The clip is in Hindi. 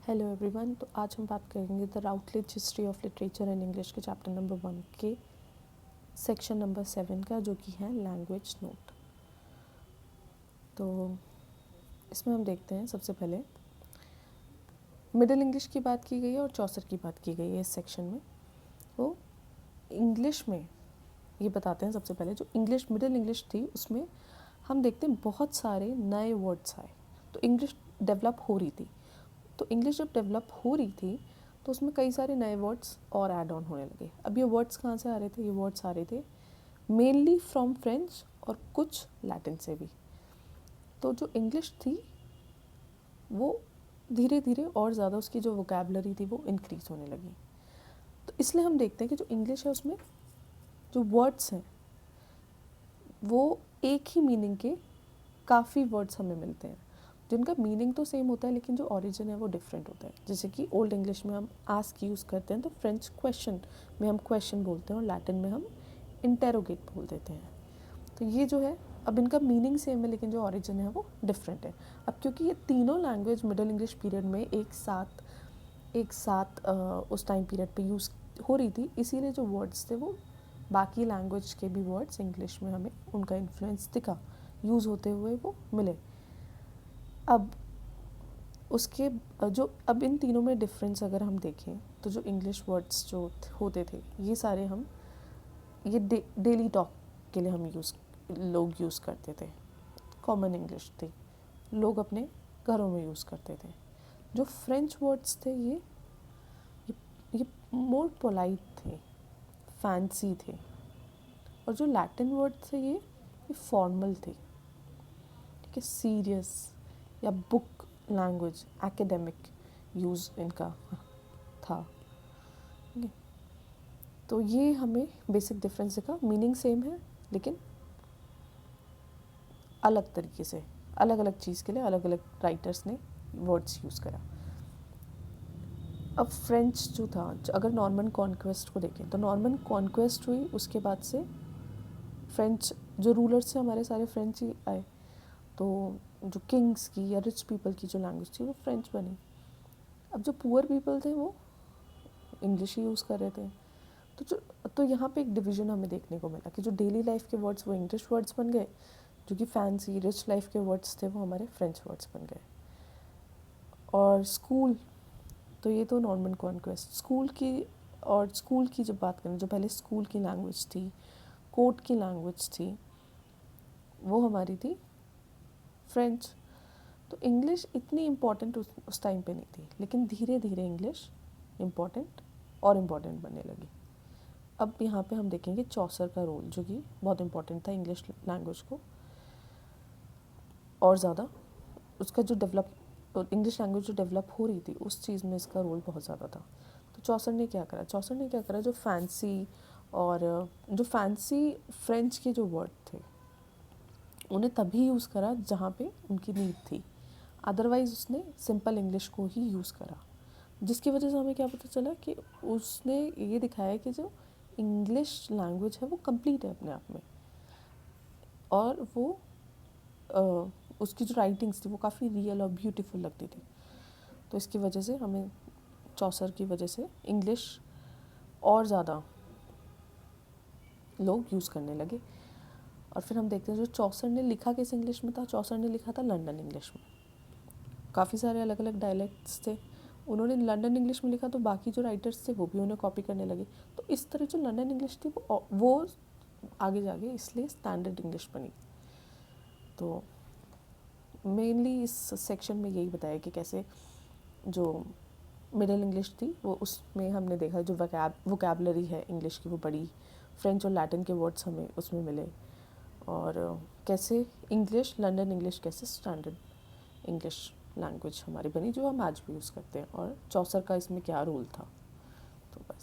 Hello everyone. तो आज हम बात करेंगे the Routledge history of literature and English के चैप्टर नंबर 1 के सेक्शन नंबर 7 का, जो कि है लैंग्वेज नोट। तो इसमें हम देखते हैं, सबसे पहले मिडिल इंग्लिश की बात की गई है और चौसर की बात की गई है इस सेक्शन में। तो इंग्लिश में ये बताते हैं, सबसे पहले जो इंग्लिश मिडिल इंग्लिश थी उसमें हम देखते हैं बहुत सारे नए वर्ड्स आए। तो इंग्लिश डेवलप हो रही थी। तो इंग्लिश जब डेवलप हो रही थी तो उसमें कई सारे नए वर्ड्स और ऐड ऑन होने लगे। अब ये वर्ड्स कहाँ से आ रहे थे? ये वर्ड्स आ रहे थे मेनली फ्रॉम फ्रेंच और कुछ लैटिन से भी। तो जो इंग्लिश थी वो धीरे धीरे और ज़्यादा उसकी जो वोकैबलरी थी वो इंक्रीज़ होने लगी। तो इसलिए हम देखते हैं कि जो इंग्लिश है उसमें जो वर्ड्स हैं वो एक ही मीनिंग के काफ़ी वर्ड्स हमें मिलते हैं, जिनका मीनिंग तो सेम होता है लेकिन जो ओरिजिन है वो डिफरेंट होता है। जैसे कि ओल्ड इंग्लिश में हम आस्क यूज़ करते हैं तो फ्रेंच क्वेश्चन में हम क्वेश्चन बोलते हैं और लैटिन में हम इंटेरोगेट बोल देते हैं। तो ये जो है, अब इनका मीनिंग सेम है लेकिन जो ओरिजिन है वो डिफरेंट है। अब क्योंकि ये तीनों लैंग्वेज मिडिल इंग्लिश पीरियड में एक साथ उस टाइम पीरियड पे यूज़ हो रही थी, इसीलिए जो वर्ड्स थे वो बाकी लैंग्वेज के भी वर्ड्स इंग्लिश में हमें उनका इन्फ्लुएंस दिखा, यूज़ होते हुए वो मिले। अब उसके जो अब इन तीनों में डिफरेंस अगर हम देखें तो जो इंग्लिश वर्ड्स जो होते थे ये सारे हम ये डेली टॉक के लिए हम लोग यूज़ करते थे। कॉमन इंग्लिश थी, लोग अपने घरों में यूज़ करते थे। जो फ्रेंच वर्ड्स थे ये मोर पोलाइट थे, फैंसी थे। और जो लैटिन वर्ड थे ये फॉर्मल थे, ठीक है, सीरियस या बुक लैंग्वेज, एकेडमिक यूज़ इनका था। तो ये हमें बेसिक डिफरेंस दिखा। मीनिंग सेम है लेकिन अलग तरीके से, अलग अलग चीज़ के लिए अलग अलग राइटर्स ने वर्ड्स यूज़ करा। अब फ्रेंच जो था, अगर नॉर्मन कॉन्क्वेस्ट को देखें तो नॉर्मन कॉन्क्वेस्ट हुई, उसके बाद से फ्रेंच जो रूलर्स थे हमारे सारे फ्रेंच ही आए। तो जो किंग्स की या रिच पीपल की जो लैंग्वेज थी वो फ्रेंच बनी। अब जो पुअर पीपल थे वो इंग्लिश ही यूज़ कर रहे थे। तो यहाँ पे एक डिवीज़न हमें देखने को मिला कि जो डेली लाइफ के वर्ड्स वो इंग्लिश वर्ड्स बन गए, जो कि फैंसी रिच लाइफ के वर्ड्स थे वो हमारे फ्रेंच वर्ड्स बन गए। और स्कूल, तो ये तो नॉर्मन कॉन्क्वेस्ट। स्कूल की जब बात करें, जो पहले स्कूल की लैंग्वेज थी, कोर्ट की लैंग्वेज थी, वो हमारी थी फ्रेंच। तो इंग्लिश इतनी इम्पॉर्टेंट उस टाइम पे नहीं थी, लेकिन धीरे धीरे इंग्लिश इम्पॉर्टेंट और इम्पॉर्टेंट बनने लगी। अब यहाँ पे हम देखेंगे चौसर का रोल, जो कि बहुत इम्पॉर्टेंट था इंग्लिश लैंग्वेज को और ज़्यादा उसका जो इंग्लिश लैंग्वेज जो डेवलप हो रही थी उस चीज़ में इसका रोल बहुत ज़्यादा था। तो चौसर ने क्या करा, जो फैंसी फ्रेंच के जो वर्ड थे उन्हें तभी यूज़ करा जहाँ पे उनकी नीड थी। अदरवाइज़ उसने सिंपल इंग्लिश को ही यूज़ करा, जिसकी वजह से हमें क्या पता चला कि उसने ये दिखाया कि जो इंग्लिश लैंग्वेज है वो कंप्लीट है अपने आप में, और वो उसकी जो राइटिंग्स थी वो काफ़ी रियल और ब्यूटीफुल लगती थी। तो इसकी वजह से हमें चौसर की वजह से इंग्लिश और ज़्यादा लोग यूज़ करने लगे। और फिर हम देखते हैं जो चौसर ने लिखा किस इंग्लिश में था। चौसर ने लिखा था लंदन इंग्लिश में। काफ़ी सारे अलग अलग डायलेक्ट्स थे, उन्होंने लंदन इंग्लिश में लिखा तो बाकी जो राइटर्स थे वो भी उन्हें कॉपी करने लगे। तो इस तरह जो लंदन इंग्लिश थी वो आगे जाके इसलिए स्टैंडर्ड इंग्लिश बनी। तो मेनली इस सेक्शन में यही बताया कि कैसे जो मिडिल इंग्लिश थी वो, उसमें हमने देखा जो वोकैबलरी है इंग्लिश की वो बड़ी, फ्रेंच और लैटिन के वर्ड्स हमें उसमें मिले, और कैसे इंग्लिश लंदन इंग्लिश कैसे स्टैंडर्ड इंग्लिश लैंग्वेज हमारी बनी जो हम आज भी यूज़ करते हैं, और चौसर का इसमें क्या रोल था। तो बस।